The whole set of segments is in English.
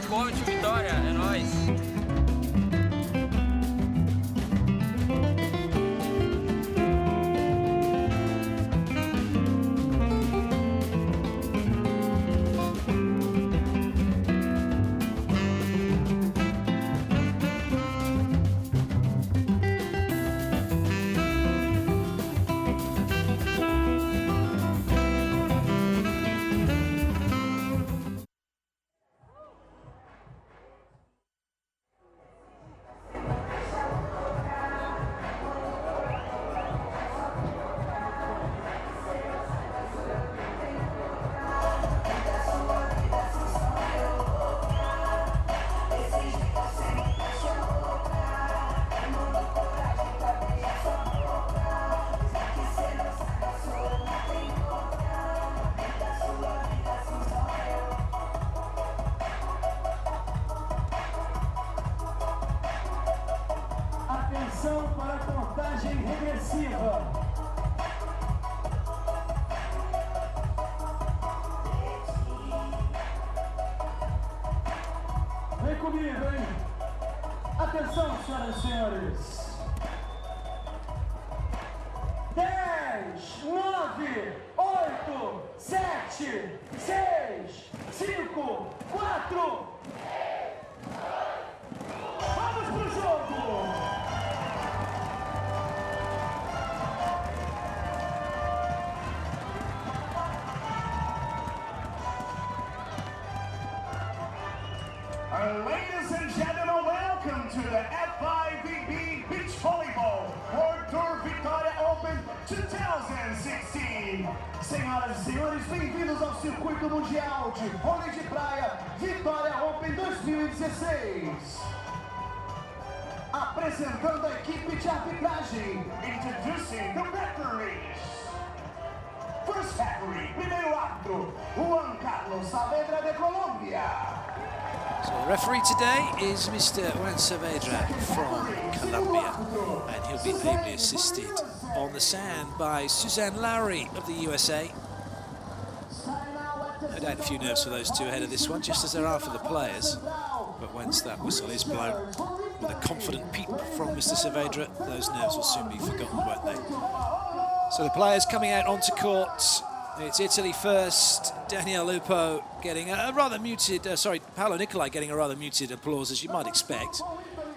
Forte, Vitória, é nóis. Atenção para a contagem regressiva. Vem comigo, hein? Atenção, senhoras e senhores. 10, 9, 8, 7, 6, 5, 4. Vamos pro jogo! Ladies and gentlemen, welcome to the FIVB Beach Volleyball World Tour Vitoria Open 2016. Senhoras e senhores, bem-vindos ao circuito mundial de vôlei de praia Vitoria Open 2016. Apresentando a equipe de arbitragem, introducing the referees. First referee, primeiro árbitro, Juan Carlos Saavedra de Colombia. So the referee today is Mr. Juan Saavedra from Colombia, and he'll be ably assisted on the sand by Suzanne Lowry of the USA. No doubt a few nerves for those two ahead of this one, just as there are for the players. But once that whistle is blown, with a confident peep from Mr. Saavedra, those nerves will soon be forgotten, won't they? So the players coming out onto court. It's Italy first. Daniel Lupo getting a rather muted, Paolo Nicolai getting a rather muted applause, as you might expect.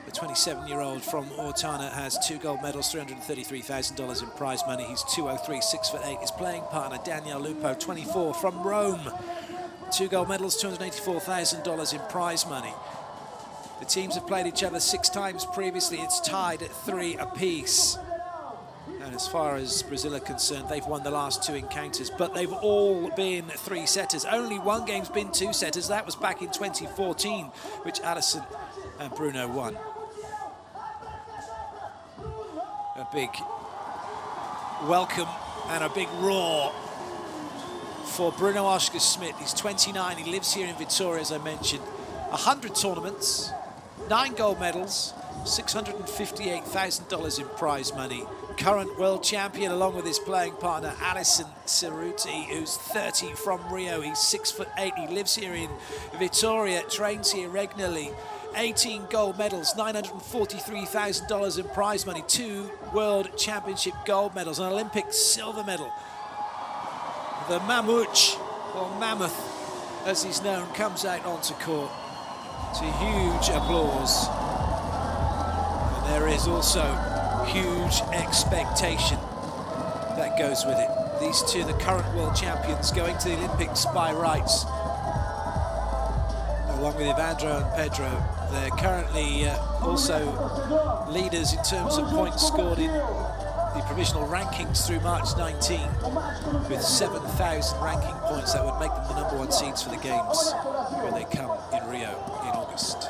The 27-year-old from Ortana has 2 gold medals, $333,000 in prize money. He's 203, 6'8". His playing partner, Daniel Lupo, 24, from Rome. 2 gold medals, $284,000 in prize money. The teams have played each other 6 times previously. It's tied at 3 apiece. And as far as Brazil are concerned, they've won the last 2 encounters, but they've all been 3-setters. Only one game's been 2-setters. That was back in 2014, which Alison and Bruno won. A big welcome and a big roar for Bruno Oscar Schmidt. He's 29. He lives here in Vitoria, as I mentioned. 100 tournaments, 9 gold medals, $658,000 in prize money. Current world champion, along with his playing partner Alison Cerutti, who's 30, from Rio. He's 6'8". He lives here in Vitoria, trains here regularly. 18 gold medals, $943,000 in prize money, 2 world championship gold medals, an Olympic silver medal. The Mammoth, or Mammoth as he's known, comes out onto court to huge applause. And there is also huge expectation that goes with it. These two, the current world champions, going to the Olympics by rights, along with Evandro and Pedro. They're currently also leaders in terms of points scored in the provisional rankings through March 19, with 7,000 ranking points. That would make them the #1 seeds for the games when they come in Rio in August.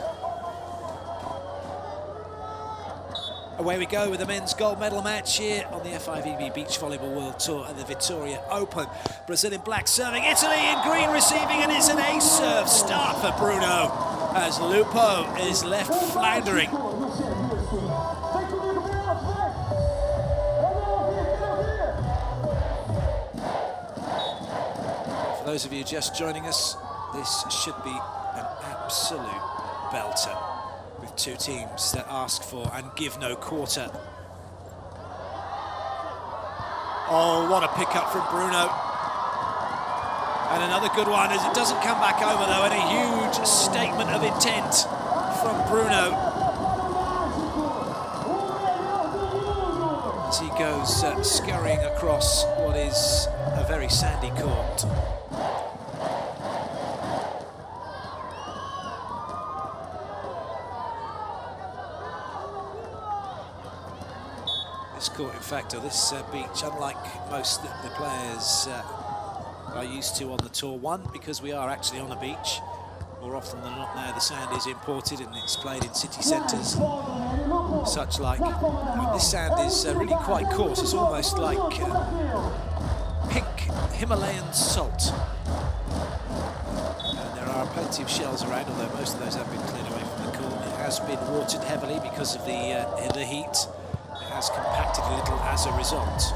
Away we go with the men's gold medal match here on the FIVB Beach Volleyball World Tour and the Vitoria Open. Brazil in black serving, Italy in green receiving, and it's an ace serve start for Bruno as Lupo is left floundering. For those of you just joining us, this should be an absolute belter with two teams that ask for and give no quarter. Oh, what a pick-up from Bruno. And another good one as it doesn't come back over, though, and a huge statement of intent from Bruno. As he goes scurrying across what is a very sandy court. This court, in fact, or this beach, unlike most that the players are used to on the tour, one, because we are actually on a beach. More often than not now the sand is imported and it's played in city centres, such like. And this sand is really quite coarse. It's almost like pink Himalayan salt. And there are plenty of shells around, although most of those have been cleared away from the court. It has been watered heavily because of the heat. It has compacted a little as a result.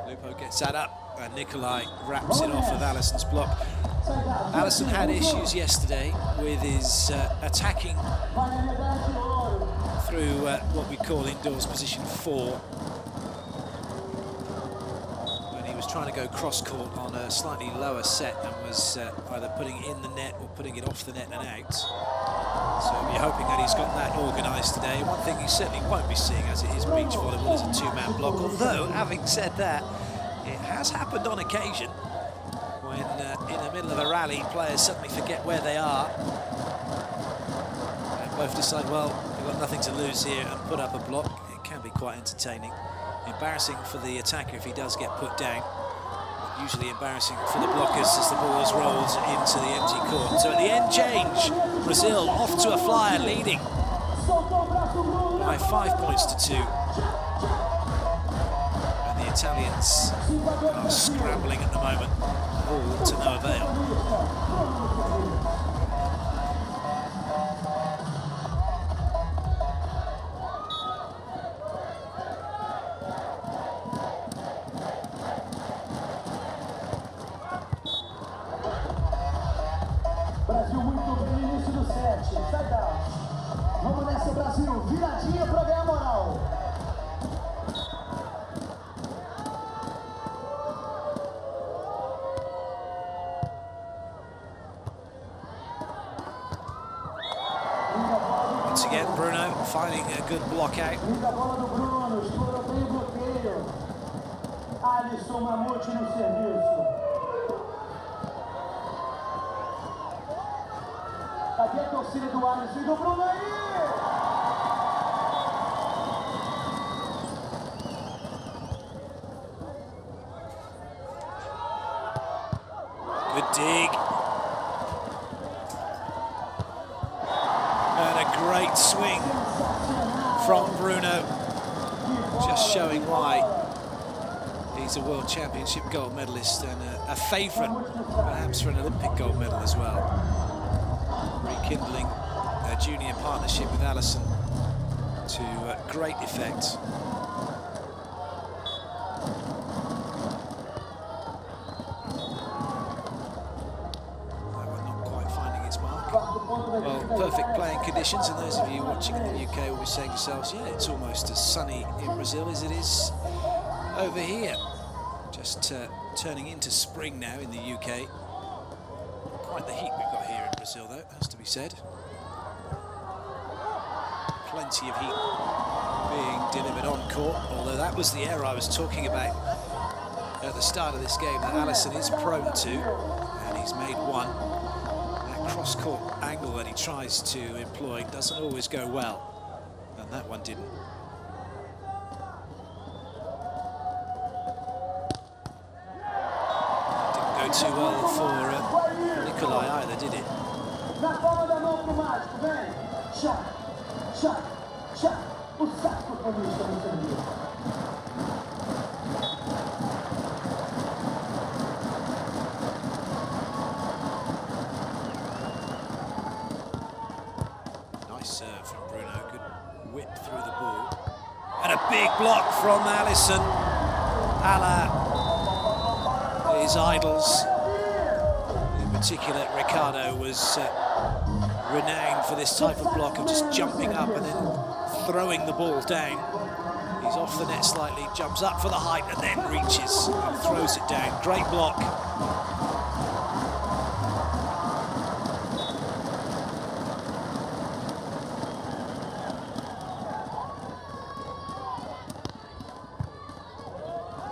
Lupo gets that up, and Nicolai wraps it off with Alison's block. Alison had issues yesterday with his attacking through what we call indoors position 4. When he was trying to go cross-court on a slightly lower set and was either putting it in the net or putting it off the net and out. So we're hoping that he's got that organised today. One thing he certainly won't be seeing, as it is beach volleyball, is a two-man block. Although, having said that, it has happened on occasion when in the middle of a rally, players suddenly forget where they are and both decide, well, we've got nothing to lose here, and put up a block. It can be quite entertaining. Embarrassing for the attacker if he does get put down. Usually embarrassing for the blockers as the ball is rolled into the empty court. So at the end change, Brazil off to a flyer, leading by 5 points to 2. And the Italians are scrambling at the moment, all to no avail. Brasil muito bem no início do set. Sai down. Vamos nessa, Brasil. Viradinha para ganhar moral. Once again, Bruno finding a good block out. Linda bola do Bruno. Estourou bem o bloqueio. Alison Mamute no serviço. Cadê a torcida do Alison e do Bruno aí? Good dig. And a great swing from Bruno. Just showing why he's a World Championship gold medalist and a favourite, perhaps, for an Olympic gold medal as well. Rekindling a junior partnership with Alison to great effect. That one not quite finding its mark. Well, perfect playing conditions, and those of you watching in the UK will be saying to yourselves, yeah, it's almost as sunny in Brazil as it is over here. Just turning into spring now in the UK. Quite the heat we've got here in Brazil, though, has to be said. Plenty of heat being delivered on court, although that was the error I was talking about at the start of this game that Alison is prone to, and he's made one. That cross-court angle that he tries to employ doesn't always go well, and that one didn't. Didn't go too well for Nicolai either, did it? Na palma da mão pro mágico, vem. Chá, chá, chá. O saxofonista no serviço. Nice serve from Bruno. Good whip through the ball. And a big block from Alison. His idols. In particular, Ricardo was renowned for this type of block of just jumping up and then throwing the ball down. He's off the net slightly, jumps up for the height and then reaches and throws it down. Great block.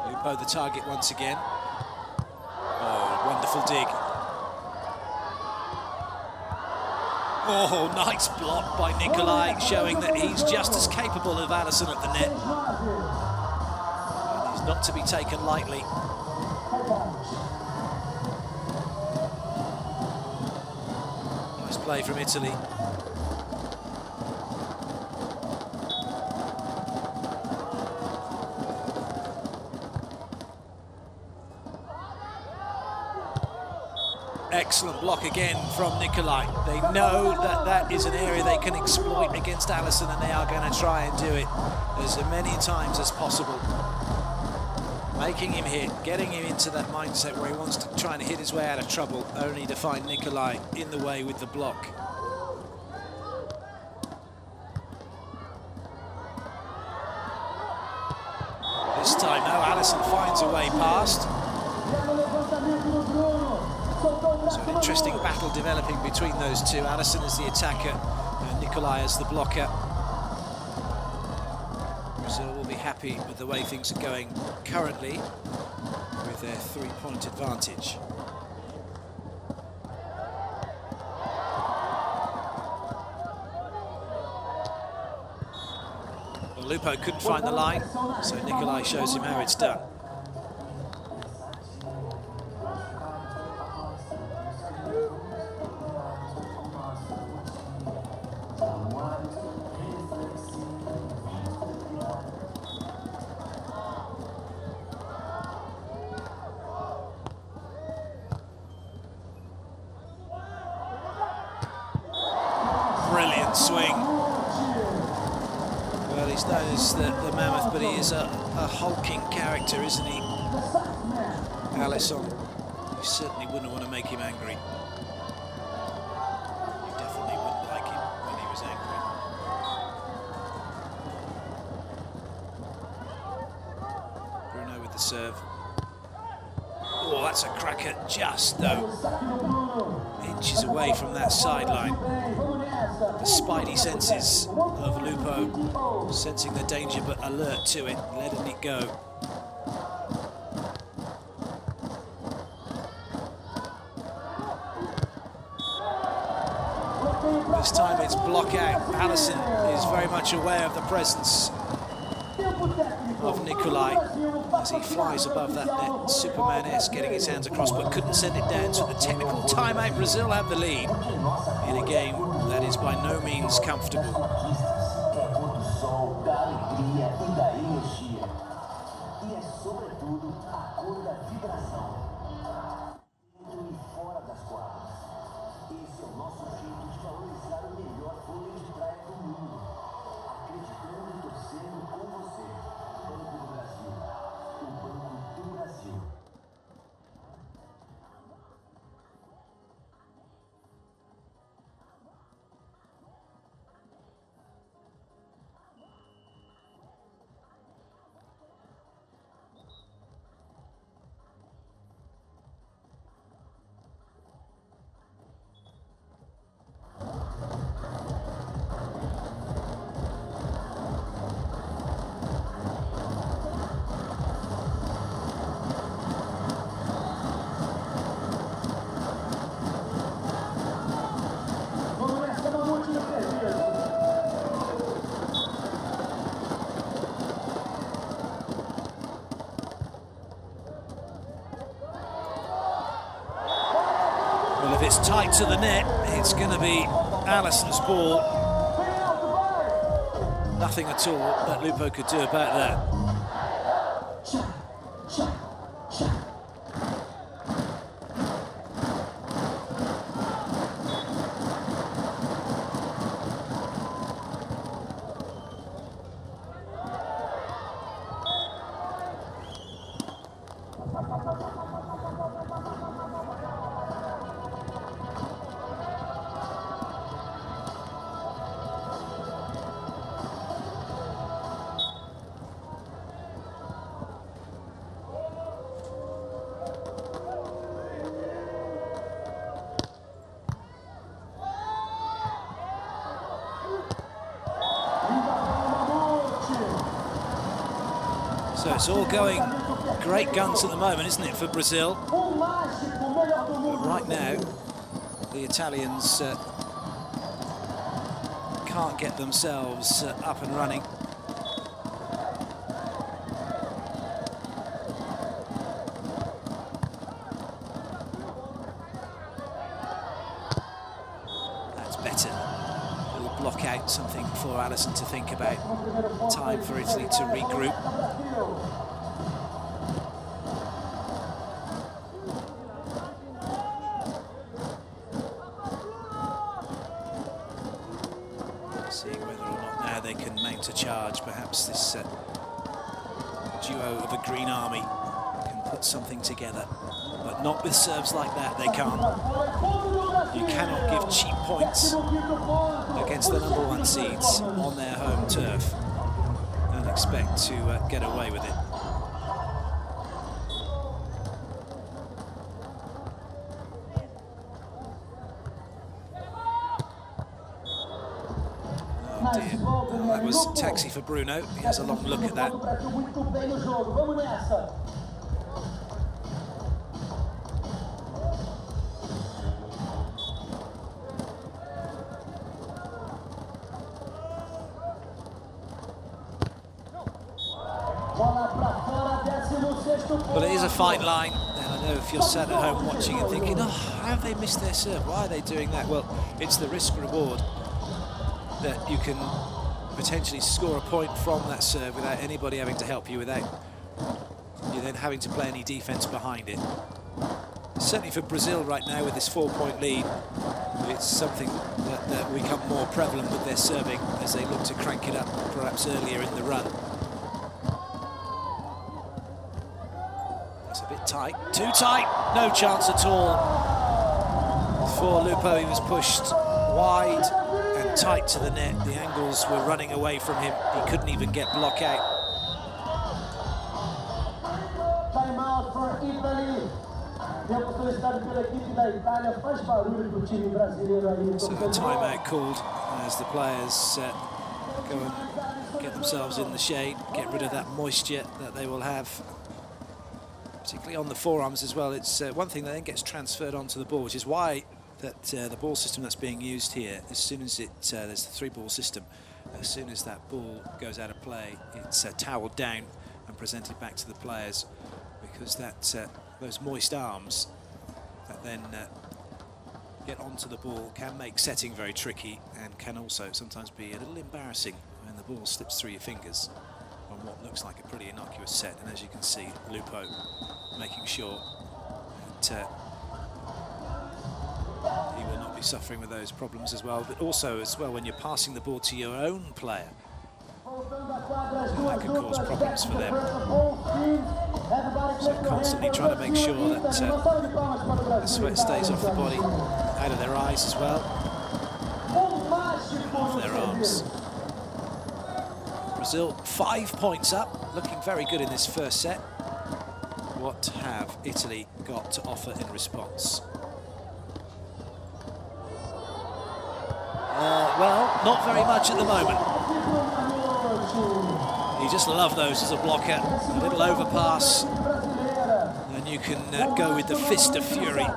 Lupo the target once again. Oh, wonderful dig. Oh, nice block by Nicolai, showing that he's just as capable of Alison at the net. And he's not to be taken lightly. Nice play from Italy. Excellent block again from Nicolai. They know that that is an area they can exploit against Alison, and they are going to try and do it as many times as possible. Making him hit, getting him into that mindset where he wants to try and hit his way out of trouble, only to find Nicolai in the way with the block. This time, no, Alison finds a way past. So an interesting battle developing between those two. Alison as the attacker and Nicolai as the blocker. Brazil will be happy with the way things are going currently with their three-point advantage. Well, Lupo couldn't find the line, so Nicolai shows him how it's done. Brilliant swing. Well, he's known as the mammoth, but he is a hulking character, isn't he? Alison, you certainly wouldn't want to make him angry. You definitely wouldn't like him when he was angry. Bruno with the serve. Oh, that's a cracker, just though. Inches away from that sideline. The spidey senses of Lupo, sensing the danger but alert to it, letting it go. This time it's block out. Alison is very much aware of the presence of Nicolai as he flies above that net, Superman-esque, getting his hands across, but couldn't send it down. So the technical timeout, Brazil have the lead in a game that is by no means comfortable. If it's tight to the net, it's going to be Alison's ball. Nothing at all that Lupo could do about that. So it's all going great guns at the moment, isn't it, for Brazil? But right now, the Italians can't get themselves up and running. That's better. It'll block out something for Alison to think about. Time for Italy to regroup. Seeing whether or not now they can mount a charge. Perhaps this duo of a Green Army can put something together. But not with serves like that, they can't. You cannot give cheap points against the #1 seeds on their home turf and expect to get away with it. Oh dear. Well, that was taxi for Bruno. He has a long look at that. But it is a fine line, and I know if you're sat at home watching and thinking, oh, how have they missed their serve? Why are they doing that? Well, it's the risk-reward that you can potentially score a point from that serve without anybody having to help you, without you then having to play any defence behind it. Certainly for Brazil right now with this 4-point lead, it's something that will become more prevalent with their serving as they look to crank it up perhaps earlier in the run. It's a bit tight, too tight, no chance at all for Lupo. He was pushed wide and tight to the net. The angles were running away from him. He couldn't even get block out. Timeout for Italy. So a timeout called as the players go and get themselves in the shade, get rid of that moisture that they will have, particularly on the forearms as well. It's one thing that then gets transferred onto the ball, which is why that the ball system that's being used here, as soon as there's the 3-ball system, as soon as that ball goes out of play, it's towelled down and presented back to the players, because that those moist arms that then get onto the ball can make setting very tricky, and can also sometimes be a little embarrassing when the ball slips through your fingers on what looks like a pretty innocuous set. And as you can see, Lupo making sure that he will not be suffering with those problems as well, but also as well when you're passing the ball to your own player, that can cause problems for them. So constantly trying to make sure that the sweat stays off the body, out of their eyes as well, and off their arms. Brazil 5 points up, looking very good in this first set. What have Italy got to offer in response? Well, not very much at the moment. You just love those as a blocker. A little overpass, and you can go with the fist of fury.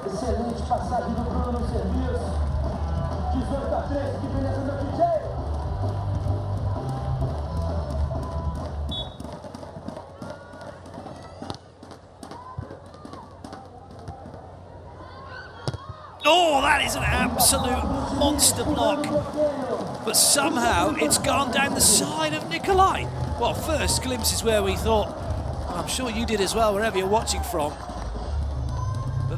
Excelente passagem do Bruno no serviço. 18-13, que beleza do DJ. Oh, that is an absolute monster block. But somehow it's gone down the side of Nicolai. Well, first glimpses where we thought, and I'm sure you did as well, wherever you're watching from,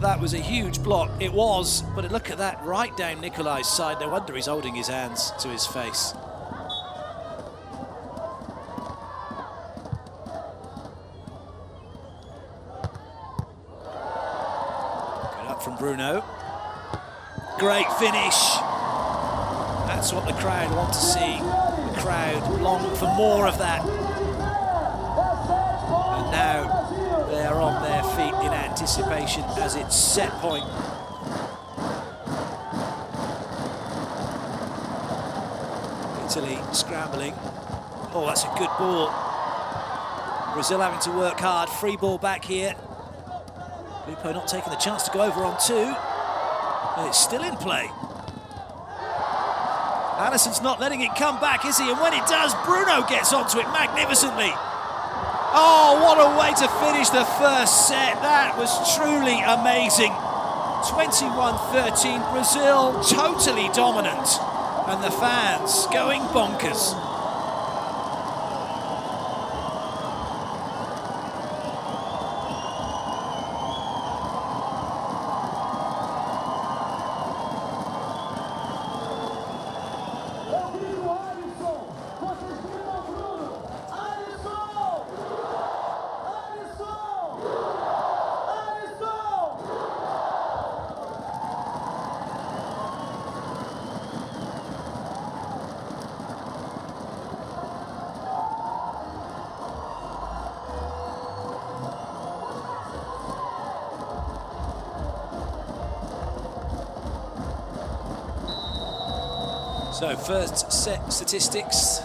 that was a huge block. It was, but look at that, right down Nicolai's side. No wonder he's holding his hands to his face. Good up from Bruno. Great finish. That's what the crowd want to see. The crowd long for more of that. And now they're on their feet in anticipation as it's set point. Italy scrambling. Oh, that's a good ball. Brazil having to work hard. Free ball back here. Lupo not taking the chance to go over on two. And it's still in play. Alison's not letting it come back, is he? And when it does, Bruno gets onto it magnificently. Oh, what a way to finish the first set. That was truly amazing. 21-13, Brazil totally dominant. And the fans going bonkers. So first set statistics,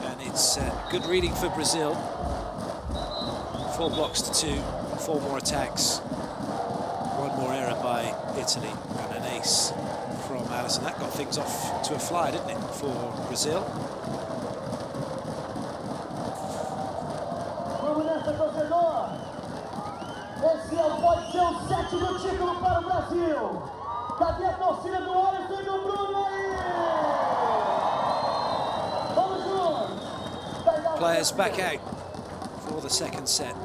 and it's good reading for Brazil. 4 blocks to 2, 4 more attacks, 1 more error by Italy, and an ace from Alison. That got things off to a fly, didn't it, for Brazil? Vamos nessa, torcedor! Esse pode ser o 7º título para o Brasil! Cadê a torcida do Alison e do Bruno aí? Vamos juntos! Players back out for the second set.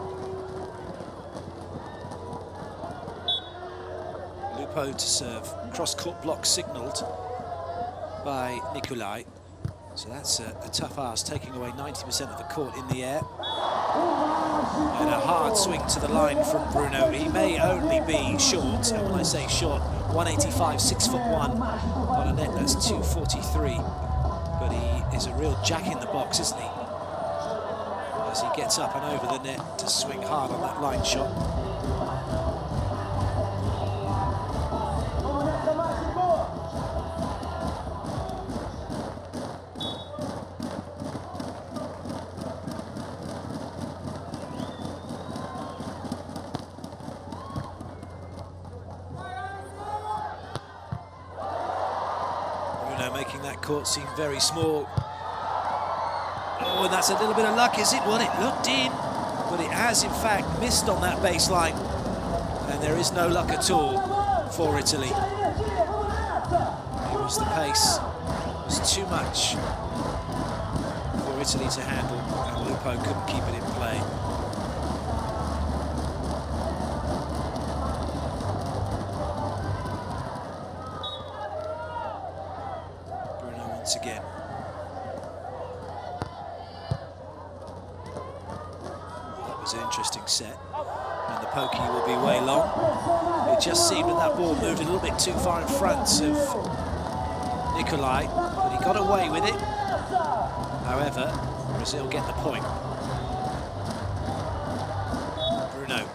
Lupo to serve. Cross-court block signalled by Nicolai. So that's a tough ask, taking away 90% of the court in the air. And a hard swing to the line from Bruno. He may only be short, and when I say short, 185, 6'1", on a net that's 243. But he is a real jack in the box, isn't he? As he gets up and over the net to swing hard on that line shot. Making that court seem very small. Oh, and that's a little bit of luck, is it? Well, it looked in, but it has in fact missed on that baseline. And there is no luck at all for Italy. It was the pace. It was too much for Italy to handle, and Lupo couldn't keep it in play. Again. That was an interesting set, and the pokey will be way long. It just seemed that ball moved a little bit too far in front of Nicolai, but he got away with it. However, Brazil get the point. Bruno.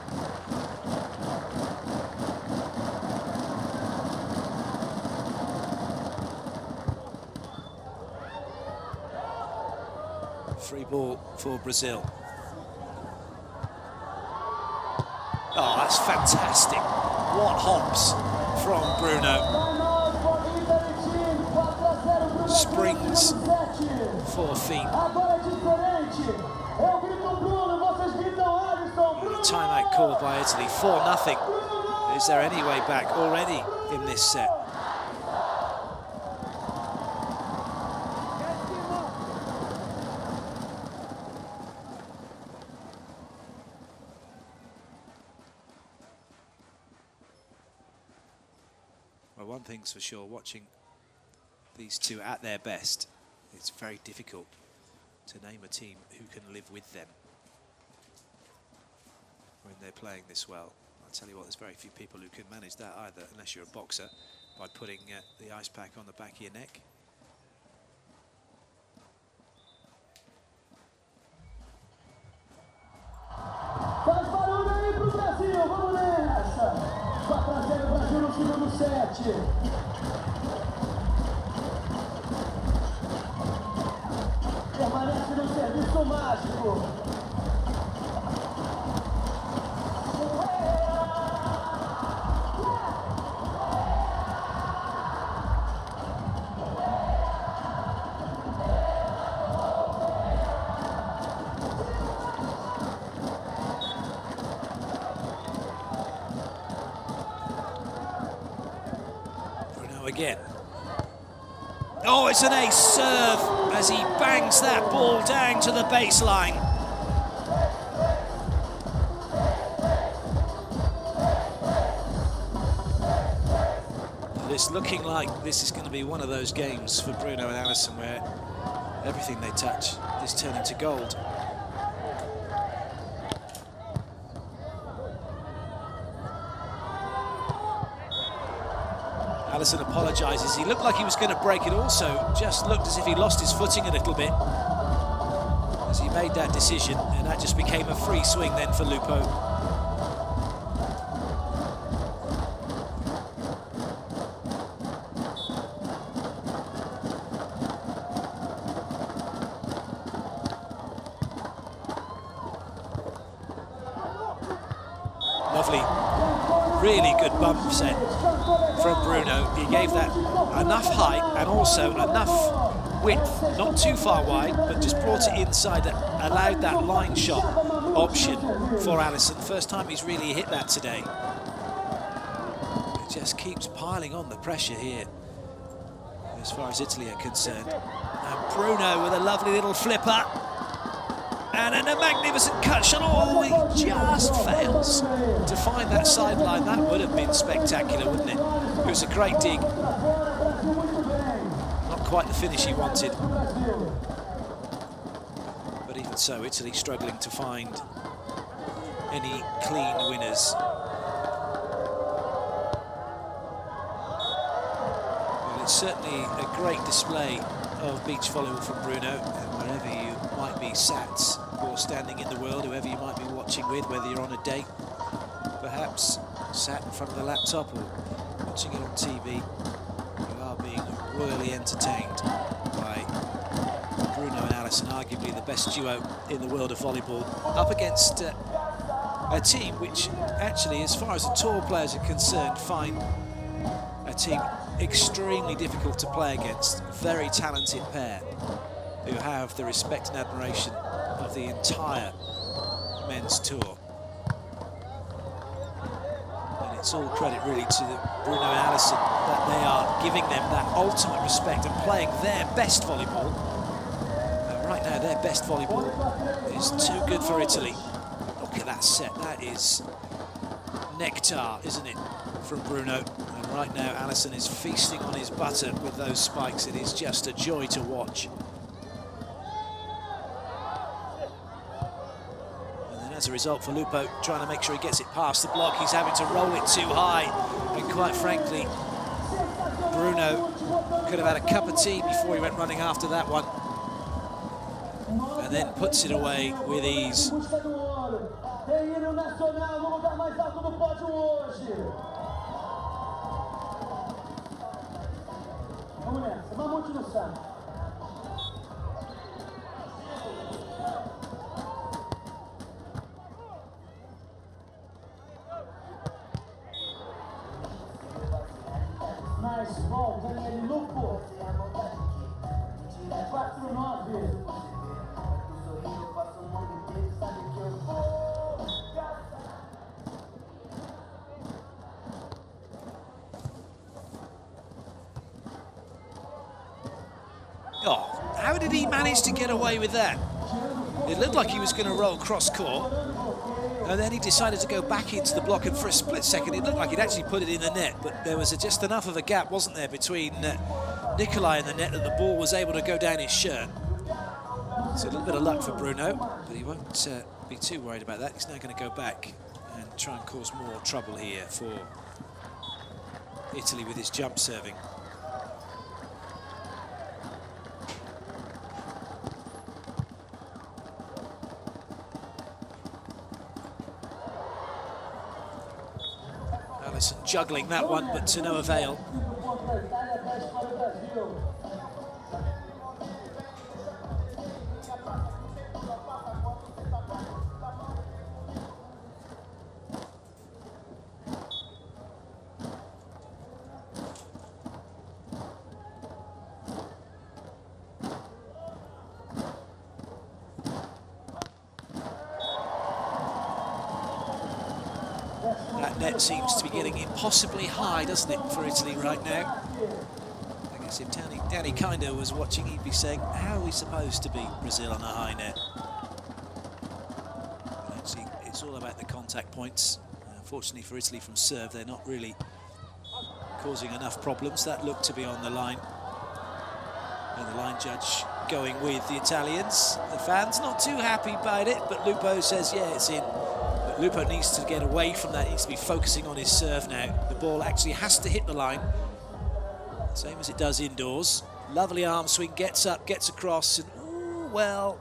Free ball for Brazil. Oh, that's fantastic. What hops from Bruno. Springs 4 feet. And a timeout called by Italy. 4-0. Is there any way back already in this set? One thing's for sure, watching these two at their best, it's very difficult to name a team who can live with them when they're playing this well. I'll tell you what, there's very few people who can manage that either, unless you're a boxer, by putting the ice pack on the back of your neck. Faz barulho aí, passo mágico. Again. Oh, it's an ace serve as he bangs that ball down to the baseline. It's looking like this is going to be one of those games for Bruno and Alison where everything they touch is turning to gold. Alison apologises. He looked like he was going to break it also, just looked as if he lost his footing a little bit as he made that decision, and that just became a free swing then for Lupo. Lovely, really good bump set from Bruno. He gave that enough height and also enough width, not too far wide, but just brought it inside that allowed that line shot option for Alison. First time he's really hit that today. It just keeps piling on the pressure here as far as Italy are concerned. And Bruno with a lovely little flipper. And a magnificent cut shot. Oh, he just fails to find that sideline. That would have been spectacular, wouldn't it? It was a great dig. Not quite the finish he wanted. But even so, Italy struggling to find any clean winners. Well, it's certainly a great display of beach volleyball from Bruno, and wherever you might be sat or standing in the world, whoever you might be watching with, whether you're on a date, perhaps sat in front of the laptop or watching it on TV, you are being royally entertained by Bruno and Alison, arguably the best duo in the world of volleyball, up against a team which actually, as far as the tour players are concerned, find a team extremely difficult to play against. Very talented pair who have the respect and admiration of the entire men's tour. And it's all credit really to Bruno and Alison that they are giving them that ultimate respect and playing their best volleyball. Right now their best volleyball is too good for Italy. Look at that set, that is nectar, isn't it, from Bruno? And right now Alison is feasting on his butter with those spikes. It is just a joy to watch. As a result for Lupo, trying to make sure he gets it past the block, he's having to roll it too high, and quite frankly Bruno could have had a cup of tea before he went running after that one, and then puts it away with ease. Volta nele, Lupo. 4-9. Oh, how did he manage to get away with that? It looked like he was going to roll cross court, and then he decided to go back into the block, and for a split second it looked like he'd actually put it in the net, but there was just enough of a gap, wasn't there, between Nicolai and the net that the ball was able to go down his shirt. So a little bit of luck for Bruno, but he won't be too worried about that. He's now going to go back and try and cause more trouble here for Italy with his jump serving. Alison juggling that one, but to no avail. net seems to be getting impossibly high, doesn't it, for Italy right now? I guess if Danny Kinder was watching, he'd be saying, how are we supposed to beat Brazil on a high net? But actually, it's all about the contact points. Unfortunately for Italy from serve, they're not really causing enough problems. That looked to be on the line. And the line judge going with the Italians. The fans not too happy about it, but Lupo says, yeah, it's in. But Lupo needs to get away from that. He needs to be focusing on his serve now. The ball actually has to hit the line, same as it does indoors. Lovely arm swing, gets up, gets across, and ooh, well,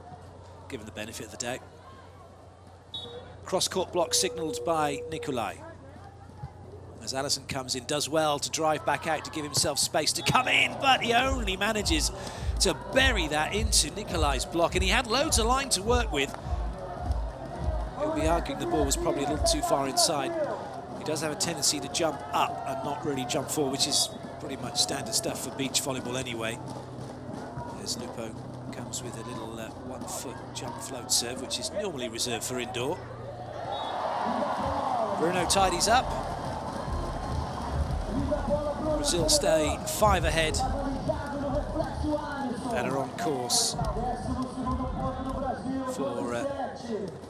given the benefit of the doubt. Cross-court block signalled by Nicolai. As Alison comes in, does well to drive back out to give himself space to come in, but he only manages to bury that into Nicolai's block, and he had loads of line to work with. He'll be arguing the ball was probably a little too far inside. He does have a tendency to jump up and not really jump forward, which is pretty much standard stuff for beach volleyball anyway. As Lupo comes with a little 1-foot jump float serve, which is normally reserved for indoor. Bruno tidies up. Brazil stay 5 ahead and are on course for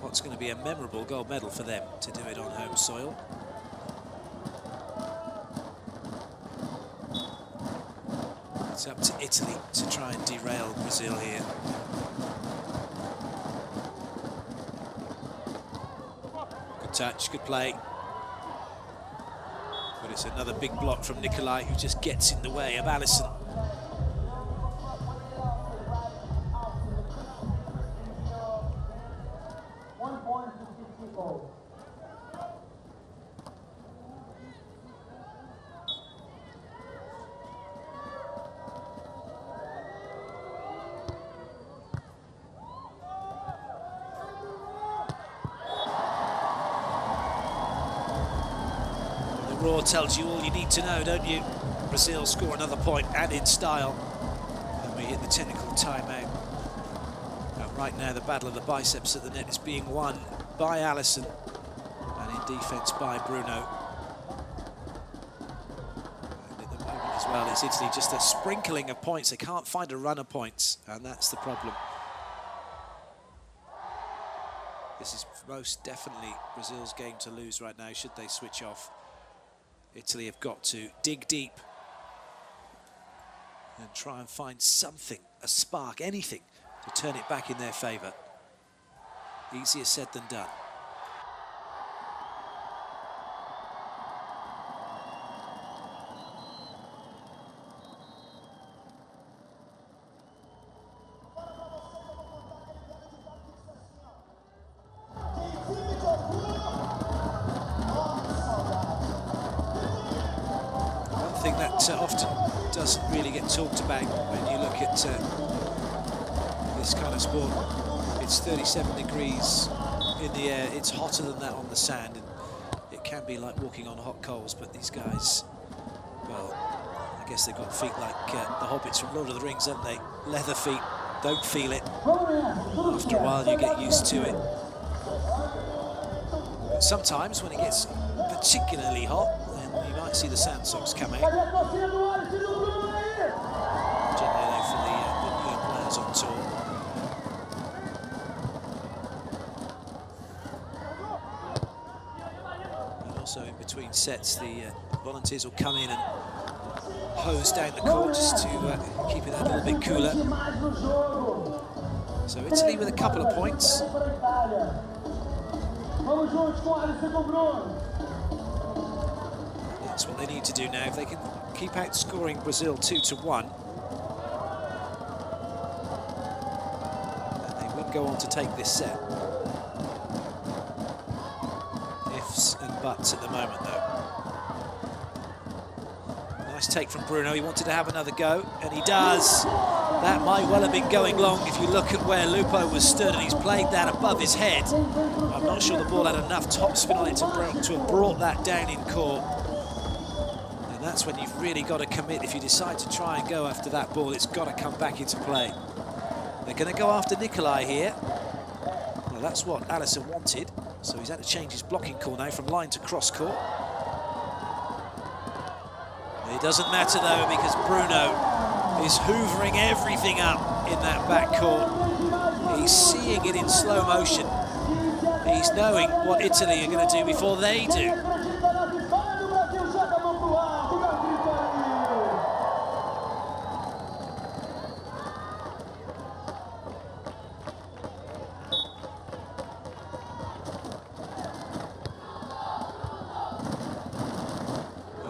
what's going to be a memorable gold medal for them to do it on home soil. It's up to Italy to try and derail Brazil here. Good touch, good play. But it's another big block from Nicolai, who just gets in the way of Alison. Raw tells you all you need to know, don't you? Brazil score another point, and in style. And we hit the technical timeout. Right now, the battle of the biceps at the net is being won by Alison, and in defence by Bruno. And at the moment as well, it's Italy just a sprinkling of points. They can't find a run of points, and that's the problem. This is most definitely Brazil's game to lose right now, should they switch off. Italy have got to dig deep and try and find something, a spark, anything, to turn it back in their favour. Easier said than done. Often doesn't really get talked about when you look at this kind of sport. It's 37 degrees in the air, it's hotter than that on the sand, and it can be like walking on hot coals, but these guys, well, I guess they've got feet like the hobbits from Lord of the Rings, haven't they? Leather feet, don't feel it. After a while you get used to it. But sometimes when it gets particularly hot, you might see the sand socks come out. Generally though, for the newer players on tour. And also in between sets, the volunteers will come in and hose down the court just to keep it a little bit cooler. So Italy with a couple of points. That's what they need to do now. If they can keep outscoring Brazil 2-1, then they will go on to take this set. Ifs and buts at the moment, though. Nice take from Bruno. He wanted to have another go, and he does. That might well have been going long if you look at where Lupo was stood, and he's played that above his head. I'm not sure the ball had enough topspin on it to have brought that down in court. That's when you've really got to commit. If you decide to try and go after that ball, it's got to come back into play. They're going to go after Nicolai here. Well, that's what Alison wanted. So he's had to change his blocking call now from line to cross court. It doesn't matter though, because Bruno is hoovering everything up in that back court. He's seeing it in slow motion. He's knowing what Italy are going to do before they do.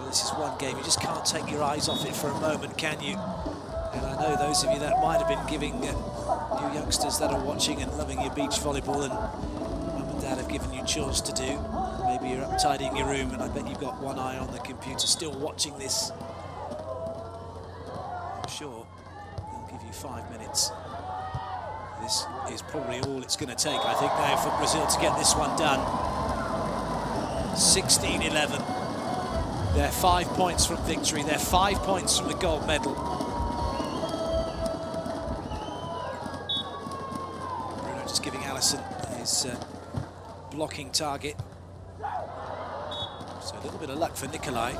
This is one game, you just can't take your eyes off it for a moment, can you? And I know those of you that might have been giving you youngsters that are watching and loving your beach volleyball, and mum and dad have given you chores to do. Maybe you're up tidying your room, and I bet you've got one eye on the computer still watching this. I'm sure they'll give you 5 minutes. This is probably all it's going to take, I think, now for Brazil to get this one done. 16-11. They're 5 points from victory. They're 5 points from the gold medal. Bruno just giving Alison his blocking target. So a little bit of luck for Nicolai. And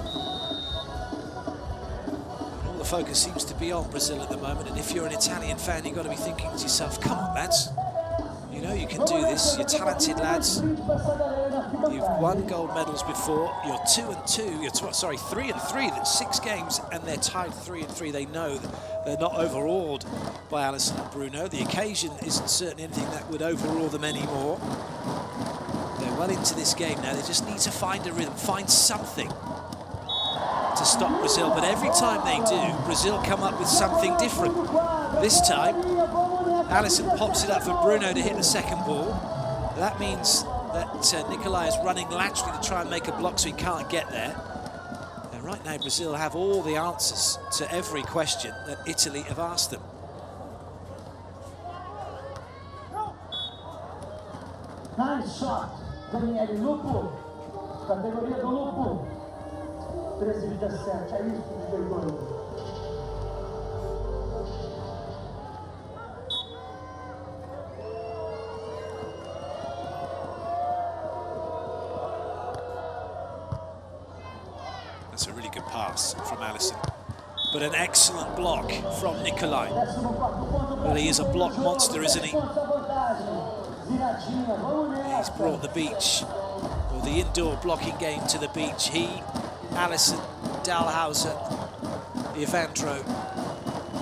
all the focus seems to be on Brazil at the moment. And if you're an Italian fan, you've got to be thinking to yourself, come on, lads. You know you can do this. You're talented lads. You've won gold medals before. You're 2-2. You're 3-3. That's 6 games, and they're tied 3-3. They know that they're not overawed by Alison and Bruno. The occasion isn't certainly anything that would overawe them anymore. They're well into this game now. They just need to find a rhythm, find something to stop Brazil. But every time they do, Brazil come up with something different. This time, Alison pops it up for Bruno to hit the second ball. That means that Nicolai is running laterally to try and make a block so he can't get there. And right now Brazil have all the answers to every question that Italy have asked them. Nice shot, Daniele Lupo, categoria do Lupo, 13-17, é isso que Vitoria. That's a really good pass from Alison, but an excellent block from Nicolai. Well, he is a block monster, isn't he? He's brought the beach, or the indoor blocking game, to the beach. He, Alison, Dalhouser, Evandro,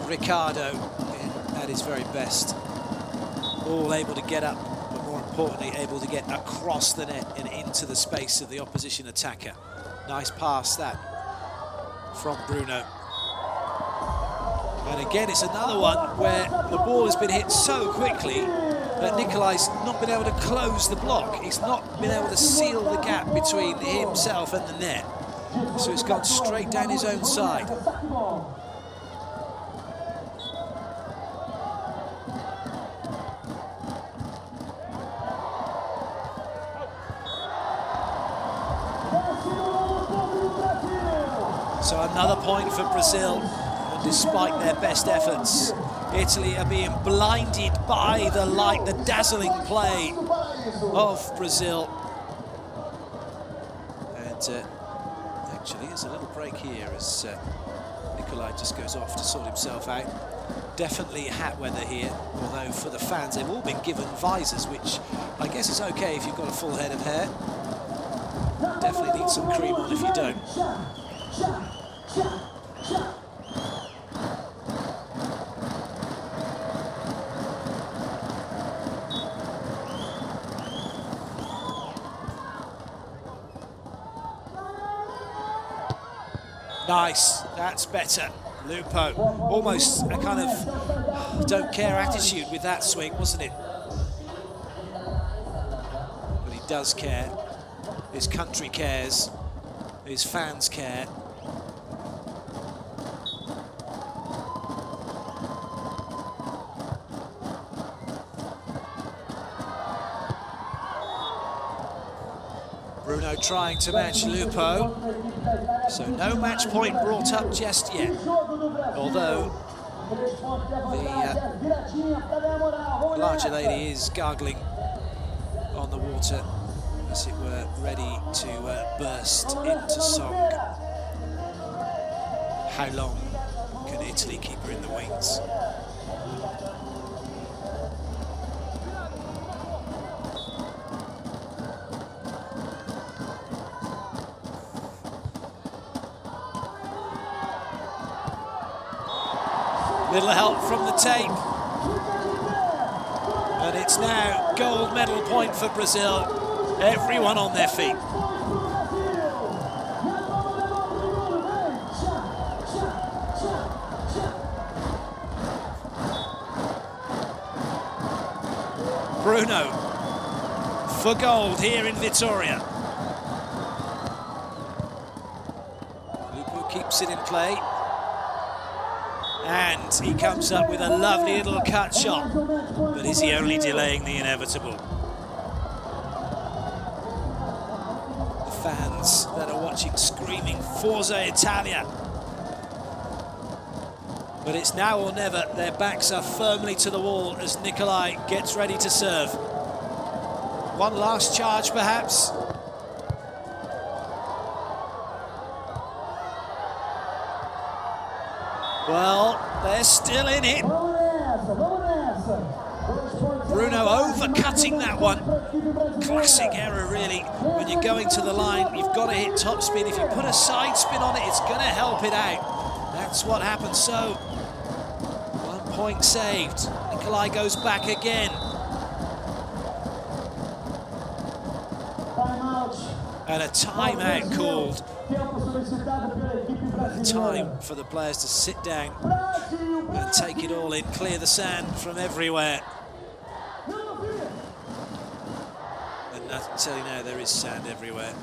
Ricardo, at his very best. All able to get up, but more importantly, able to get across the net and into the space of the opposition attacker. Nice pass, that, from Bruno. And again, it's another one where the ball has been hit so quickly that Nicolai's not been able to close the block. He's not been able to seal the gap between himself and the net. So it's gone straight down his own side. So another point for Brazil, and despite their best efforts, Italy are being blinded by the light, the dazzling play of Brazil. And actually, there's a little break here as Nicolai just goes off to sort himself out. Definitely hat weather here, although for the fans, they've all been given visors, which I guess is okay if you've got a full head of hair. Definitely need some cream on if you don't. Nice, that's better. Lupo, almost a kind of don't care attitude with that swing, wasn't it? But he does care. His country cares. His fans care. Bruno trying to match Lupo. So no match point brought up just yet. Although the larger lady is gargling on the water. as it were, ready to burst into song. How long can Italy keep her in the wings? Little help from the tape. And it's now gold medal point for Brazil. Everyone on their feet. Bruno for gold here in Vitoria. Lupo keeps it in play. And he comes up with a lovely little cut shot. But is he only delaying the inevitable? The fans that are watching screaming, Forza Italia. But it's now or never. Their backs are firmly to the wall as Nicolai gets ready to serve. One last charge, perhaps. Well, they're still in it. Bruno overcutting that one. Classic error, really. When you're going to the line, you've got to hit top spin. If you put a side spin on it, it's going to help it out. That's what happened. So, 1 point saved. Nicolai goes back again. And a timeout called. Time for the players to sit down and take it all in, clear the sand from everywhere. And I can tell you now, there is sand everywhere.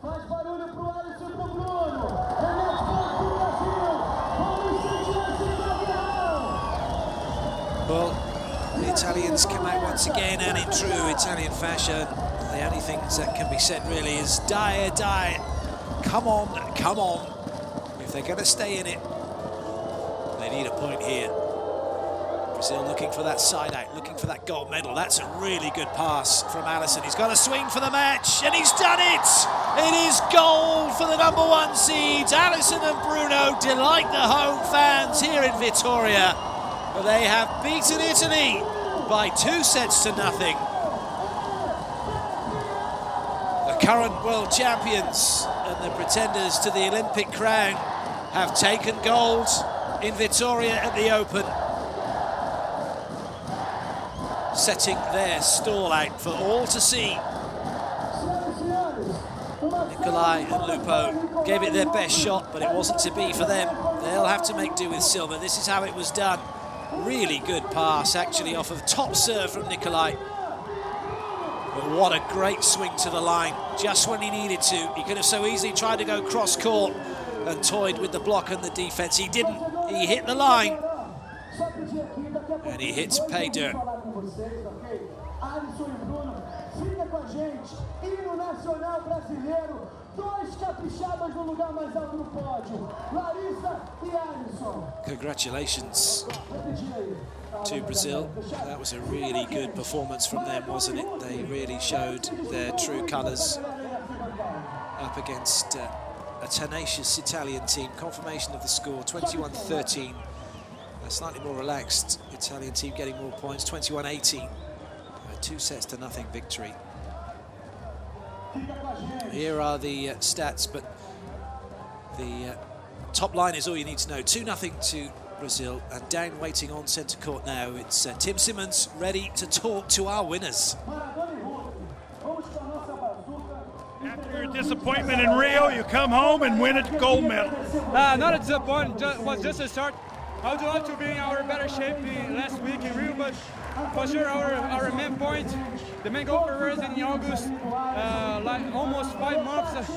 Faz barulho pro Alison e pro Bruno. É match point pro Brasil. Vamos sentir esse Well, the Italians come out once again, and in true Italian fashion, the only things that can be said really is die, die. Come on, come on. If they're going to stay in it, they need a point here. Brazil looking for that side out, looking for that gold medal. That's a really good pass from Alison. He's got a swing for the match, and he's done it! It is gold for the #1 seeds. Alison and Bruno delight the home fans here in Vitoria. But they have beaten Italy by 2-0. The current world champions and the pretenders to the Olympic crown have taken gold in Vitoria at the Open, setting their stall out for all to see. Nicolai and Lupo gave it their best shot, but it wasn't to be for them. They'll have to make do with silver. This is how it was done. Really good pass, actually, off of top serve from Nicolai. But what a great swing to the line, just when he needed to. He could have so easily tried to go cross-court and toyed with the block and the defence. He didn't. He hit the line. And he hits pay dirt. Alison e Bruno, fica com a gente. Hino nacional brasileiro. 2 capixabas no lugar mais alto no pódio. Larissa e Alison. Congratulations to Brazil. That was a really good performance from them, wasn't it? They really showed their true colours up against a tenacious Italian team. Confirmation of the score, 21-13. A slightly more relaxed Italian team getting more points, 21-18. 2-0 victory. Here are the stats, but the top line is all you need to know. 2-0 to Brazil, and down waiting on centre court now, it's Tim Simmons ready to talk to our winners. After your disappointment in Rio, you come home and win a gold medal. Not a disappointment, it was just a start. I would love to be in our better shape last week in Rio, but for sure our main point, the main goal for us in August, like almost 5 months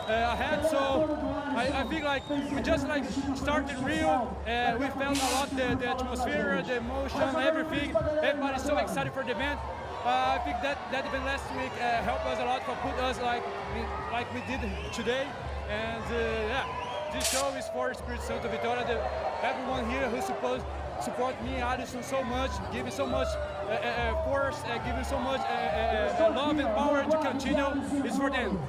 ahead. So I think like we just like started Rio. We felt a lot the atmosphere, the emotion, everything. Everybody's so excited for the event. I think that event last week helped us a lot to put us like we did today. And yeah, this show is for Espírito Santo Vitoria. Everyone here who support me, Alison, so much, giving so much force, giving so much love and power to continue, is for them.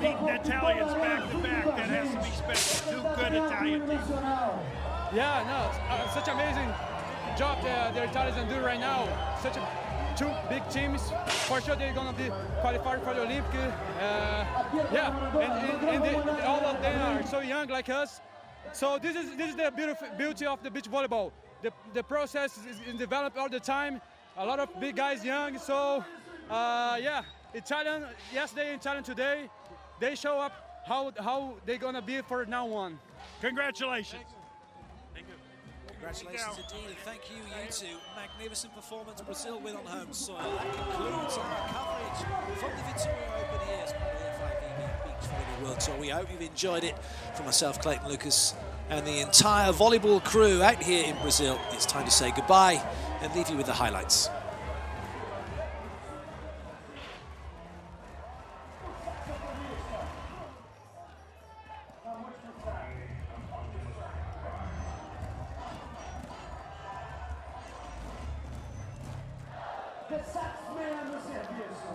Beating Italians back to back, that has to be special. Two good Italian teams. Yeah, no, such amazing job the Italians do right now. Two big teams. For sure they're gonna be qualified for the Olympic. Yeah, and all of them are so young like us. So this is the beauty of the beach volleyball. The process is developed all the time. A lot of big guys young. So yeah, Italian yesterday, Italian today. They show up how they're gonna be for now on. Congratulations. Congratulations indeed, and thank you, you two. Magnificent performance, Brazil win on home soil. That concludes our coverage from the Vitoria Open here as part of the FIVB Beach Volleyball World Tour. We hope you've enjoyed it. From myself, Clayton Lucas, and the entire volleyball crew out here in Brazil, it's time to say goodbye and leave you with the highlights. The Saxman no serviço.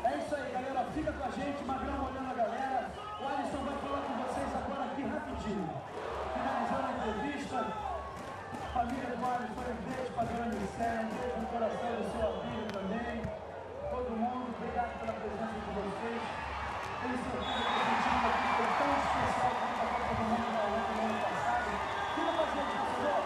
É isso aí, galera. Fica com a gente, Magrão olhando a galera. O Alison vai falar com vocês agora aqui rapidinho. Finalizando a entrevista. Família do Alison, foi um beijo para a dona Michelle, um beijo no coração do seu amigo também. Todo mundo, obrigado pela presença de vocês. Tenho certeza que a gente aqui foi tão especial quanto a Copa do Mundo na Holanda no ano passado. Fica com a gente, pessoal.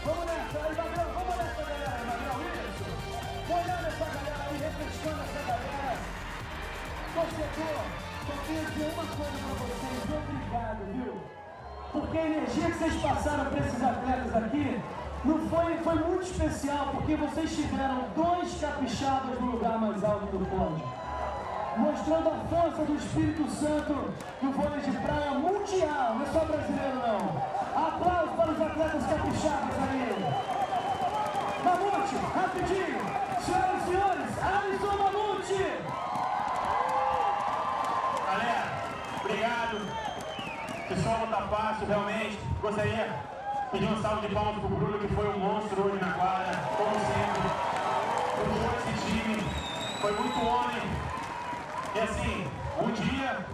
Vamos nessa, aí, Magrão, vamos nessa, galera, Magrão, isso. Olhando essa galera aí, refrescando essa galera. Torcedor, só queria dizer uma coisa pra vocês, obrigado, viu? Porque a energia que vocês passaram pra esses atletas aqui foi muito especial, porque vocês tiveram 2 capixabas no lugar mais alto do pódio. Mostrando a força do Espírito Santo do vôlei de praia mundial, não é só brasileiro não. Aplausos para os atletas capixabas aí. Mamute, rapidinho. Senhoras e senhores, Alison Mamute. Galera, obrigado. Pessoal, não tá fácil, realmente. Gostaria de pedir um salve de palmas pro Bruno, que foi um monstro hoje na quadra, como sempre. Puxou esse time, foi muito homem. E assim, um dia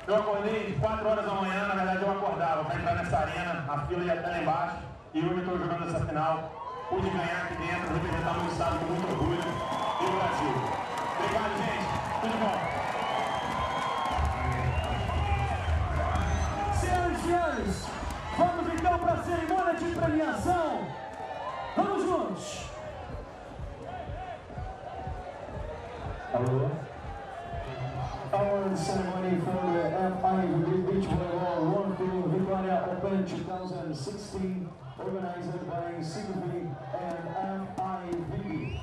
eu acordei 4 horas da manhã, na verdade eu acordava para entrar nessa arena, a fila ia até lá embaixo, e hoje eu estou jogando essa final. Pude ganhar aqui dentro, representar meu estado com muito orgulho e o Brasil. Obrigado, gente. Tudo bom. Senhoras e senhores, vamos então para a cerimônia de premiação. Vamos juntos. Alô? Our ceremony for the FIVB Beach Volleyball World Tour Vitoria Open 2016, organized by FIVB and FIVB.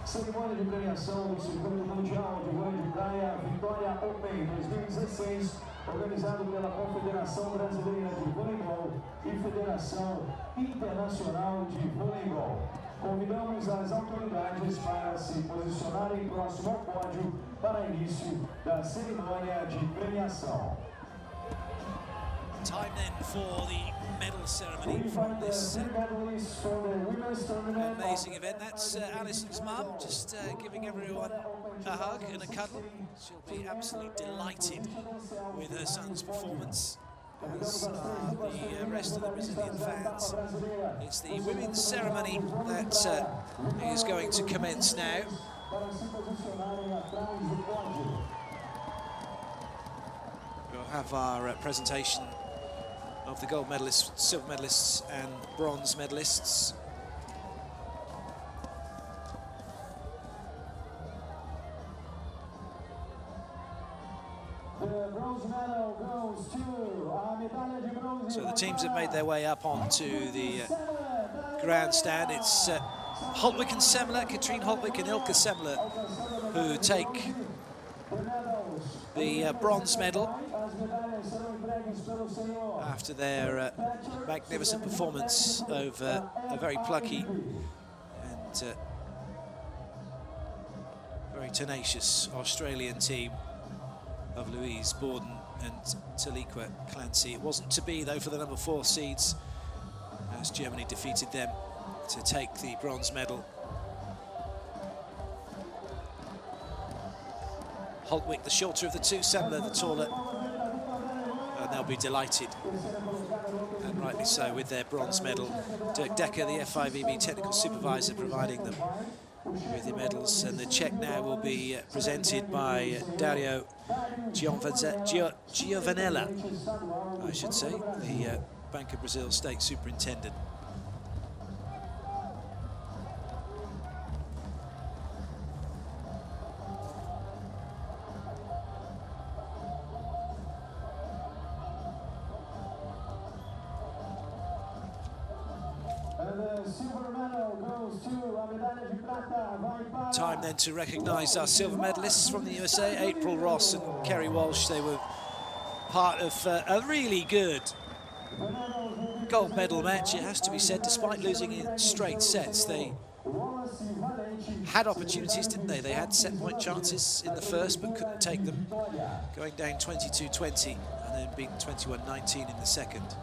Cerimônia de premiação do Circuito Mundial de Vôlei de Praia Vitoria Open 2016, organizado pela Confederação Brasileira de Voleibol e Federação Internacional de Voleibol. Convidamos as autoridades para se posicionarem próximo ao pódio para início da cerimônia de premiação. Time then for the medal ceremony from this amazing event. That's Alison's mum, just giving everyone a hug and a cuddle. She'll be absolutely delighted with her son's performance as the rest of the Brazilian fans. It's the women's ceremony that is going to commence now. We'll have our presentation of the gold medalists, silver medalists and bronze medalists. So the teams have made their way up onto the grandstand. It's Holtwick and Semler, Katrine Holtwick and Ilka Semler, who take the bronze medal after their magnificent performance over a very plucky and very tenacious Australian team of Louise Borden and Talita Clancy. It wasn't to be, though, for the number 4 seeds, as Germany defeated them to take the bronze medal. Holtwick, the shorter of the two, Semler, the taller, and they'll be delighted, and rightly so, with their bronze medal. Dirk Decker, the FIVB technical supervisor, providing them with the medals, and the check now will be presented by Dario Giovanella, I should say, the Bank of Brazil state superintendent. Time then to recognise our silver medalists from the USA, April Ross and Kerry Walsh. They were part of a really good gold medal match, it has to be said, despite losing in straight sets. They had opportunities, didn't they? They had set point chances in the first, but couldn't take them, going down 22-20 and then being 21-19 in the second.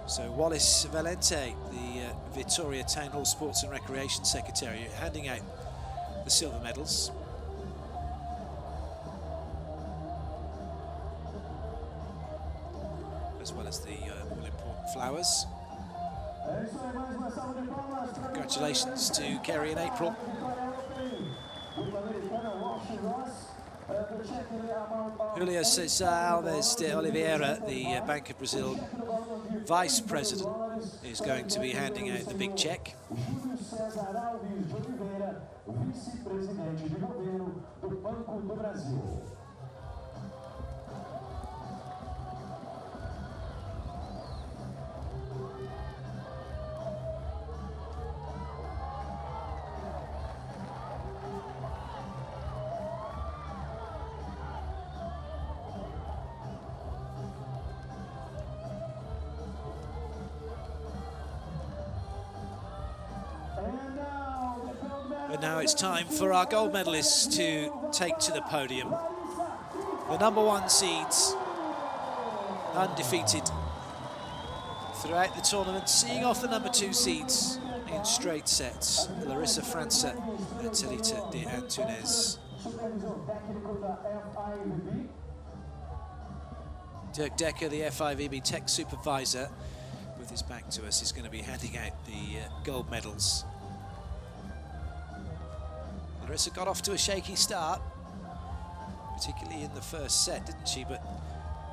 So Wallace Valente, the Vitoria Town Hall Sports and Recreation Secretary, handing out the silver medals. As well as the all-important flowers. Congratulations to Kerry and April. Julio Cesar Alves de Oliveira, the Bank of Brazil Vice President, is going to be handing out the big check. But now it's time for our gold medalists to take to the podium. The number 1 seeds, undefeated throughout the tournament, seeing off the number 2 seeds in straight sets. Larissa Franca and Talita de Antunes. Dirk Decker, the FIVB tech supervisor, with his back to us, is going to be handing out the gold medals. Larissa got off to a shaky start, particularly in the first set, didn't she? But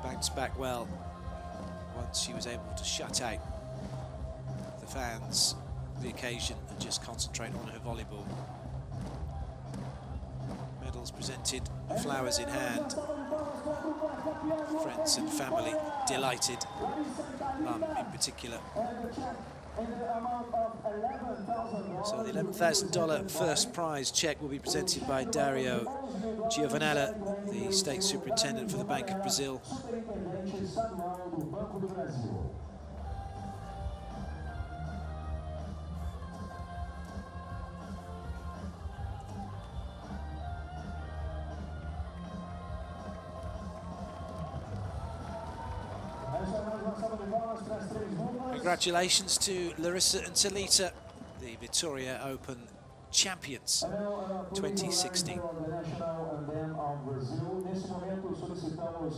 bounced back well once she was able to shut out the fans the occasion and just concentrate on her volleyball. Medals presented, flowers in hand. Friends and family delighted, in particular. So the $11,000 first prize check will be presented by Dario Giovanella, the state superintendent for the Bank of Brazil. Congratulations to Larissa and Talita, the Vitoria Open champions 2016.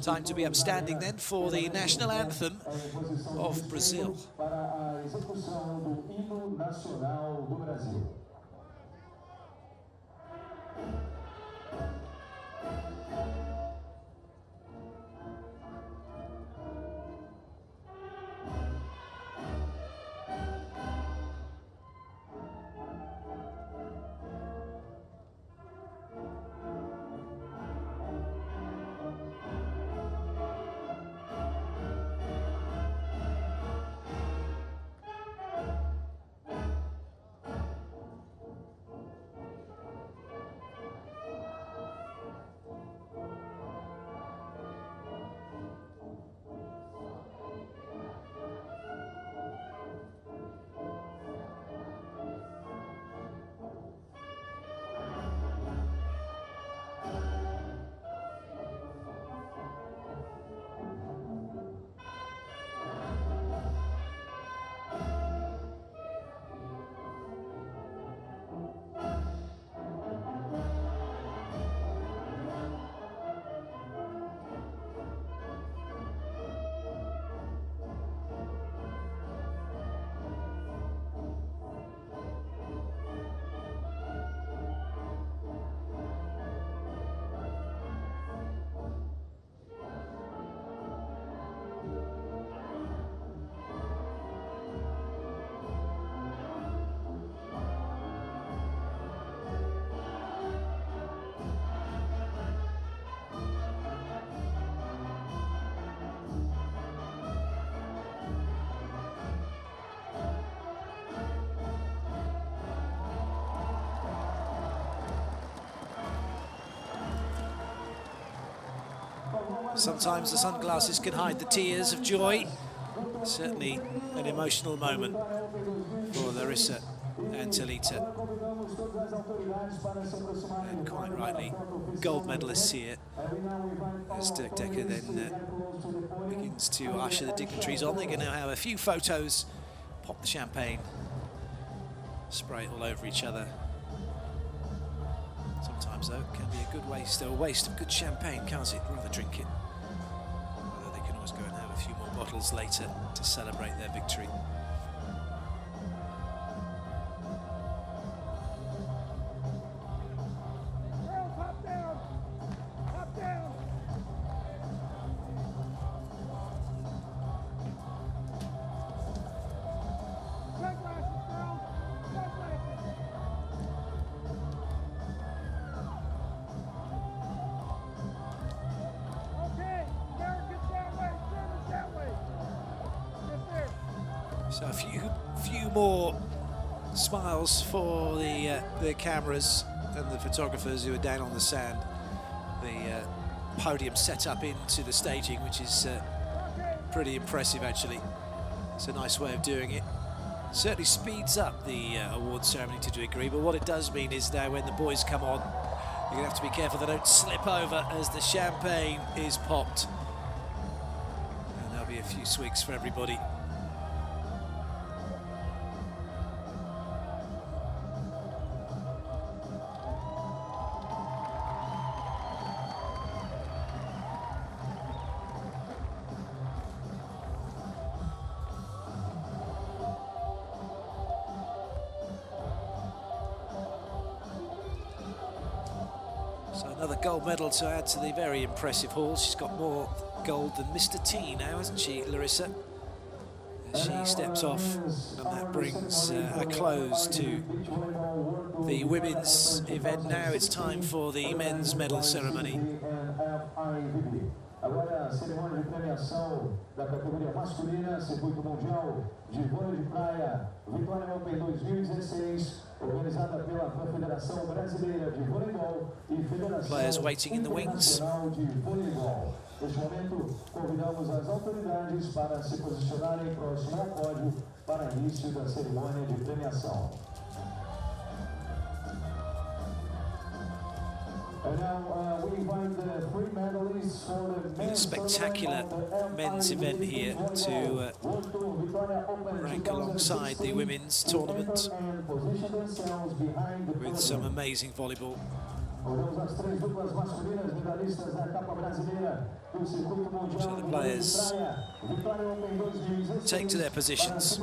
Time to be upstanding then for the national anthem of Brazil. Para a execução do hino nacional do Brasil. Sometimes the sunglasses can hide the tears of joy. Certainly an emotional moment for Larissa and Talita. And quite rightly, gold medalists here as Dirk Decker then begins to usher the dignitaries on. They're going to have a few photos, pop the champagne, spray it all over each other. Sometimes, though, it can be a good waste, or a waste of good champagne, can't it? Rather drink it. Although they can always go and have a few more bottles later to celebrate their victory. So a few more smiles for the cameras and the photographers who are down on the sand. The podium set up into the staging, which is pretty impressive actually. It's a nice way of doing it. Certainly speeds up the award ceremony to a degree, but what it does mean is now when the boys come on, you're gonna have to be careful they don't slip over as the champagne is popped. And there'll be a few swigs for everybody. So another gold medal to add to the very impressive haul. She's got more gold than Mr. T now, hasn't she, Larissa? As she steps off, and that brings a close to the women's event. Now it's time for the men's medal ceremony. Agora a cerimônia de premiação da categoria masculina, circuito mundial de vôlei de praia, Vitoria Open 2016, organizada pela Confederação Brasileira de Voleibol e Federação Players waiting in the wings. Internacional de Voleibol. Neste momento, convidamos as autoridades para se posicionarem próximo ao pódio para início da cerimônia de premiação. A spectacular men's event here to rank alongside the women's tournament with some amazing volleyball. So the players take to their positions.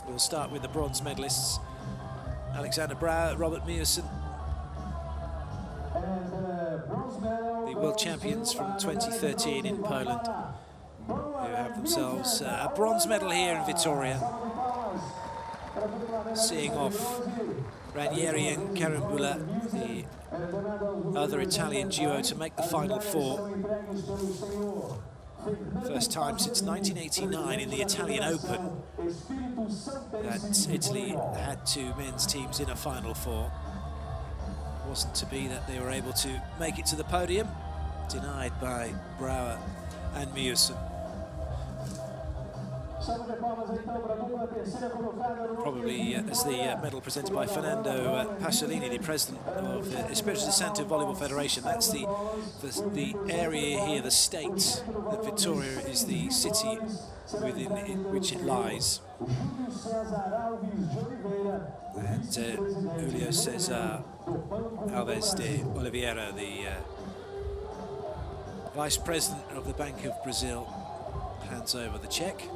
We'll start with the bronze medalists. Alexander Brouwer, Robert Miersen, the world champions from 2013 in Poland, who have themselves a bronze medal here in Vitoria, seeing off Ranieri and Carimbula, the other Italian duo, to make the final four. First time since 1989 in the Italian Open that Italy had two men's teams in a final four. It wasn't to be that they were able to make it to the podium, denied by Brouwer and Miersen. Probably as the medal presented by Fernando Pasolini, the president of the Espírito Santo Volleyball Federation. That's the area here, the state, that Vitoria is the city within which it lies. And Julio Cesar Alves de Oliveira, the vice president of the Bank of Brazil, hands over the check.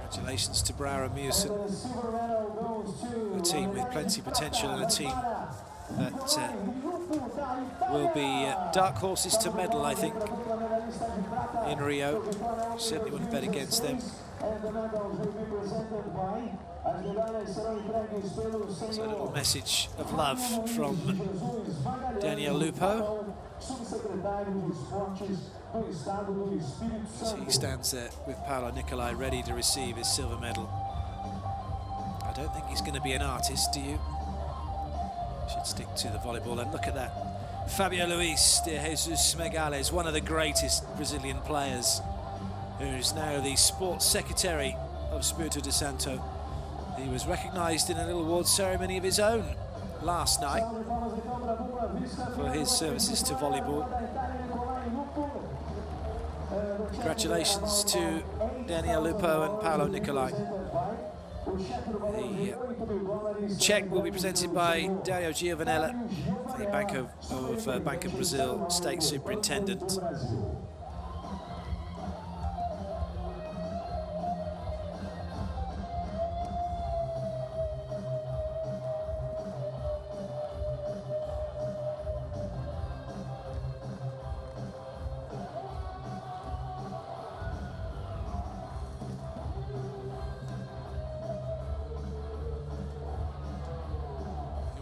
Congratulations to Brouwer and Miersen, a team with plenty of potential and a team that will be dark horses to medal, I think, in Rio. Certainly wouldn't bet against them. So a little message of love from Daniel Lupo, as he stands there with Paolo Nicolai ready to receive his silver medal. I don't think he's going to be an artist, do you? Should stick to the volleyball. And look at that, Fabio Luis de Jesus Megales, one of the greatest Brazilian players, who is now the sports secretary of Espírito Santo. He was recognised in a little award ceremony of his own last night for his services to volleyball. Congratulations to Daniel Lupo and Paolo Nicolai. The check will be presented by Dario Giovanella, the Bank of Brazil State Superintendent.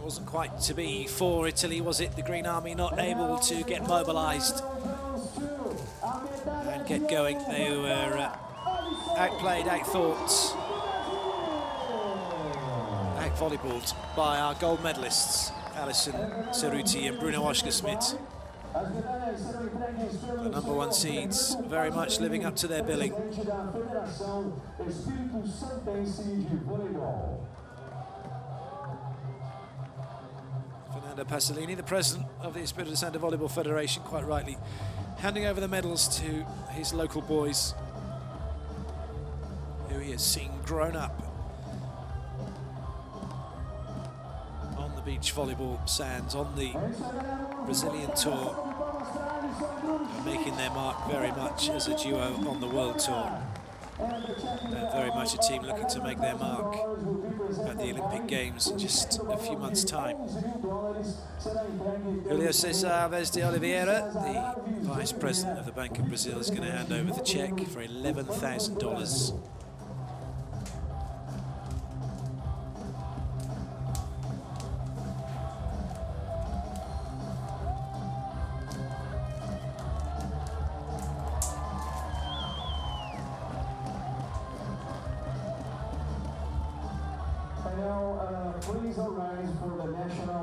Wasn't quite to be for Italy, was it? The Green Army not able to get mobilised and get going. They were outplayed, outthought, out-volleyballed by our gold medalists, Alison, Cerutti and Bruno Oscar Schmidt. The number one seeds very much living up to their billing. Fernando Pasolini, the president of the Espírito Santo Volleyball Federation, quite rightly handing over the medals to his local boys, who he has seen grown up on the beach volleyball sands, on the Brazilian tour, making their mark very much as a duo on the World Tour. Very much a team looking to make their mark at the Olympic Games in just a few months' time. Julio Cesar Alves de Oliveira, the vice president of the Bank of Brazil, is going to hand over the check for $11,000.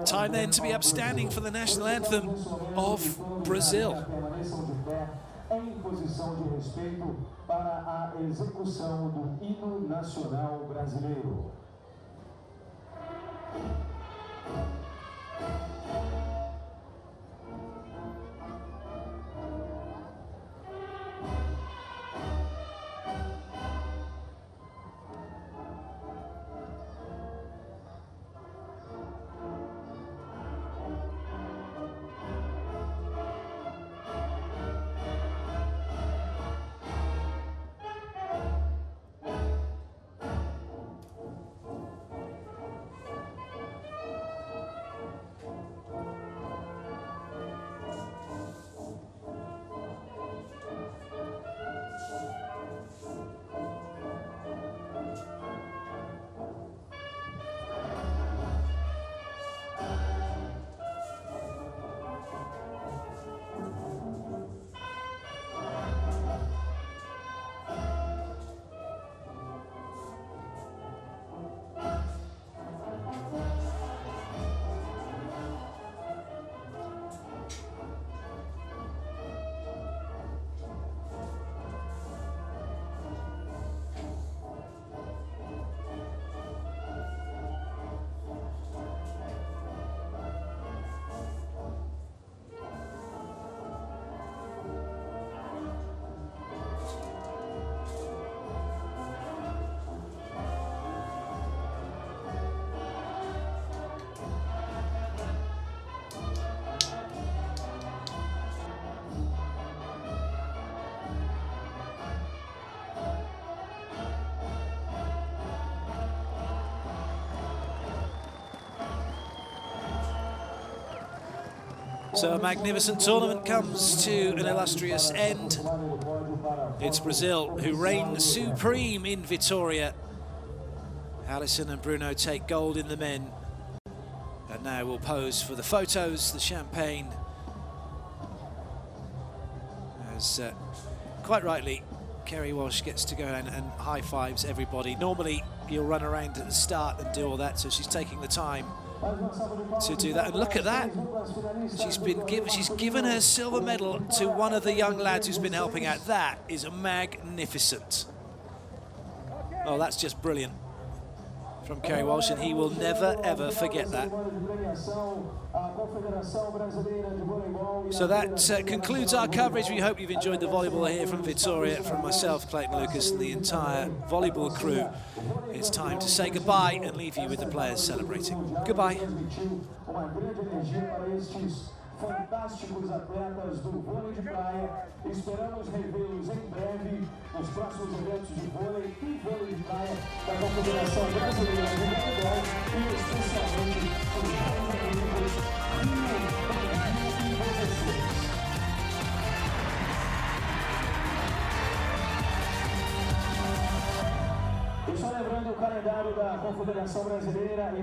Time then to be upstanding for the national anthem of Brazil. Em posição de respeito para a execução do hino nacional brasileiro. So a magnificent tournament comes to an illustrious end. It's Brazil who reign supreme in Vitoria. Alison and Bruno take gold in the men. And now we'll pose for the photos, the champagne. As quite rightly, Kerry Walsh gets to go and high fives everybody. Normally you'll run around at the start and do all that, so she's taking the time to do that. And look at that, she's given her silver medal to one of the young lads who's been helping out. That is magnificent. Oh, that's just brilliant from Kerry Walsh, and he will never ever forget that. So that concludes our coverage. We hope you've enjoyed the volleyball here from Vitoria, from myself, Clayton Lucas, and the entire volleyball crew. It's time to say goodbye and leave you with the players celebrating. Goodbye. Fantásticos atletas do vôlei de praia. Esperamos revê-los em breve nos próximos eventos de vôlei e vôlei de praia da Confederação Brasileira de Voleibol e especialmente os Jogos Olímpicos Rio 2016. E só lembrando o calendário da Confederação Brasileira.